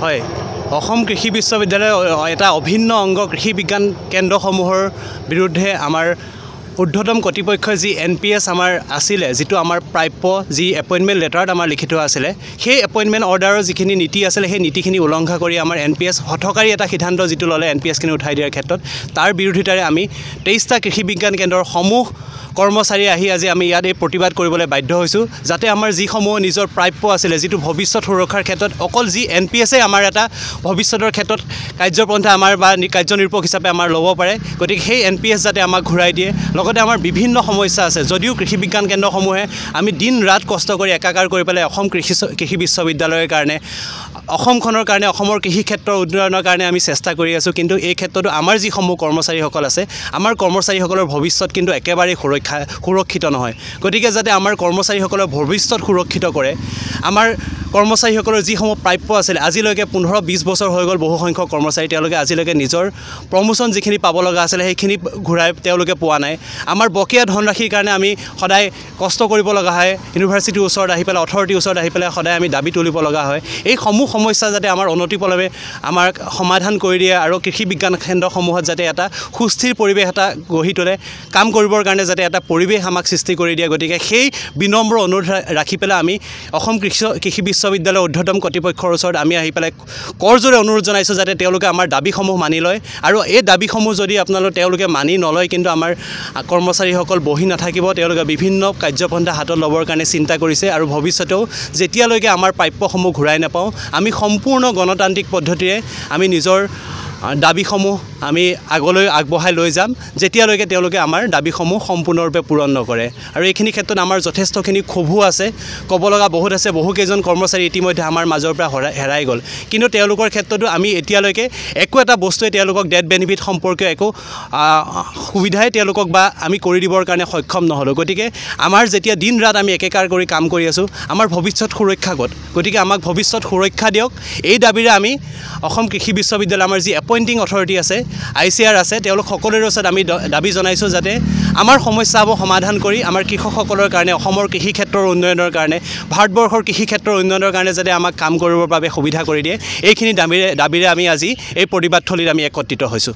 হয় অসম কৃষি বিশ্ববিদ্যালয় এটা অভিন্ন অংগ কৃষি বিজ্ঞান কেন্দ্ৰসমূহৰ বিৰুদ্ধে আমাৰ ঊৰ্ধ্বতম কৰ্তৃপক্ষই যি NPS আমাৰ আছিলে যেটো আমাৰ প্ৰাপ্য যি এপইণ্টমেণ্ট লেটাৰত আমাৰ লিখিত আছিলে সেই এপইণ্টমেণ্ট অৰ্ডাৰৰ যিখিনি নীতি আছিলে সেই নীতিখিনি উলংঘা কৰি আমাৰ NPS হঠকাৰী এটা সিদ্ধান্ত যেটো ল'লে NPS খিনি উঠাই দিয়াৰ ক্ষেত্ৰত তাৰ বিৰোধিতাৰে আমি 23টা কৃষি বিজ্ঞান কেন্দ্ৰৰ সমূহ কৰ্মচাৰী আহি আজি আমি ইয়াত এই প্ৰতিবাদ কৰিবলৈ বাধ্য হৈছো যাতে আমাৰ যিসমূহ নিজৰ প্ৰাপ্য আছিলে যেটো ভৱিষ্যত সুৰক্ষাৰ ক্ষেত্ৰত অকল যি NPSে আমাৰ এটা ভৱিষ্যতৰ ক্ষেত্ৰত কাৰ্যপন্থা আমাৰ বা কাৰ্যনিৰ্বাহক হিচাপে আমাৰ ল'ব পাৰে গতিকে সেই NPS যাতে আমাক ঘূৰাই দিয়ে লগতে আমাৰ বিভিন্ন সমস্যা আছে যদিও কৃষি বিজ্ঞান কেন্দ্ৰসমূহে আমি দিন ৰাত কষ্ট কৰি একাকাৰ কৰি পেলাই অসম কৃষি বিশ্ববিদ্যালয়ৰ কাৰণে অসমখনৰ কাৰণে অসমৰ কৃষি ক্ষেত্ৰৰ উন্নয়নৰ কাৰণে আমি চেষ্টা কৰি আছো কিন্তু এই ক্ষেত্ৰতো আমাৰ যিসমূহ কৰ্মচাৰীসকল আছে আমাৰ কৰ্মচাৰীসকলৰ ভৱিষ্যত কিন্তু একেবাৰে সুৰক্ষিত নহয় গতিকে যাতে আমাৰ কৰ্মচাৰীসকলৰ ভৱিষ্যত সুৰক্ষিত কৰে আমাৰ কৰ্মচাৰীসকলৰ যিসমূহ প্ৰাপ্য আছিল আজিলৈকে 15-20 বছৰ হৈ গ'ল বহু সংখ্যক কৰ্মচাৰী তেওঁলোকে আজিলৈকে নিজৰ প্ৰমোচন যিখিনি পাব লগা আছিল সেইখিনি ঘূৰাই তেওঁলোকে পোৱা নাই আমাৰ বকেয়া ধনৰাশিৰ কাৰণে আমি সদায় কষ্ট কৰিব লগা হয় ইউনিভাৰ্চিটিৰ ওচৰত আহি পেলাই অথৰিটিৰ ওচৰত আহি পেলাই সদায় আমি দাবী তুলিব লগা হয় এই সমূহ সমস্যা যাতে আমাৰ অনতিপলমে আমাৰ সমাধান কৰি দিয়ে আৰু কৃষি বিজ্ঞান কেন্দ্ৰসমূহত যাতে এটা সুস্থিৰ পৰিৱেশ এটা গঢ়ি তোলে কাম কৰিবৰ কাৰণে যাতে এটা পৰিৱেশ আমাক সৃষ্টি কৰি দিয়ে গতিকে সেই বিনম্ৰ অনুৰোধ ৰাখি পেলাই আমি অসম কৃষি বিশ্ববিদ্যালয়ৰ ঊৰ্ধ্বতম কৰ্তৃপক্ষৰ ওচৰত আমি আহি পেলাই কৰজোৰে অনুৰোধ জনাইছো যাতে তেওঁলোকে আমাৰ দাবীসমূহ মানি লয় আৰু এই দাবীসমূহ যদি তেওঁলোকে মানি নলয় কিন্তু আমাৰ কৰ্মচাৰীসকল বহি নাথাকিব তেওঁলোকে বিভিন্ন কাৰ্যপন্থা হাতত ল'বৰ কাৰণে চিন্তা কৰিছে আৰু ভৱিষ্যতেও যেতিয়ালৈকে আমাৰ প্ৰাপ্যসমূহ ঘূৰাই নাপাওঁ আমি সম্পূৰ্ণ গণতান্ত্ৰিক পদ্ধতিৰে আমি নিজৰ দাবীসমূহ আমি আগলৈ আগবঢ়াই লৈ যাম যেতিয়ালৈকে তেওঁলোকে আমাৰ দাবীসমূহ সম্পূৰ্ণৰূপে পূৰণ নকৰে আৰু এইখিনি ক্ষেত্ৰত আমাৰ যথেষ্টখিনি ক্ষোভো আছে ক'ব লগা বহুত আছে বহুকেইজন কৰ্মচাৰী ইতিমধ্যে আমাৰ মাজৰ পৰা হেৰাই গ'ল কিন্তু তেওঁলোকৰ ক্ষেত্ৰতো আমি এতিয়ালৈকে একো এটা বস্তুৱে তেওঁলোকক ডেথ বেনিফিট সম্পৰ্কীয় একো সুবিধাই তেওঁলোকক বা আমি কৰি দিবৰ কাৰণে সক্ষম নহ'লো গতিকে আমাৰ যেতিয়া দিন ৰাত আমি একেকাৰ কৰি কাম কৰি আছো আমাৰ ভৱিষ্যত সুৰক্ষা ক'ত গতিকে আমাক ভৱিষ্যত সুৰক্ষা দিয়ক এই দাবীৰে আমি অসম কৃষি বিশ্ববিদ্যালয় আমাৰ যি এপইণ্টিং অথৰিটি আছে ICR আছে তেওঁলোক সকলোৰে ওচৰত আমি দাবী জনাইছো যাতে আমাৰ সমস্যাবোৰ সমাধান কৰি আমাৰ কৃষকসকলৰ কাৰণে অসমৰ কৃষি ক্ষেত্ৰৰ উন্নয়নৰ কাৰণে ভাৰতবৰ্ষৰ কৃষি ক্ষেত্ৰৰ উন্নয়নৰ কাৰণে যাতে আমাক কাম কৰিবৰ বাবে সুবিধা কৰি দিয়ে এইখিনি দাবীৰে আমি আজি এই প্ৰতিবাদস্থলীত আমি একত্ৰিত হৈছো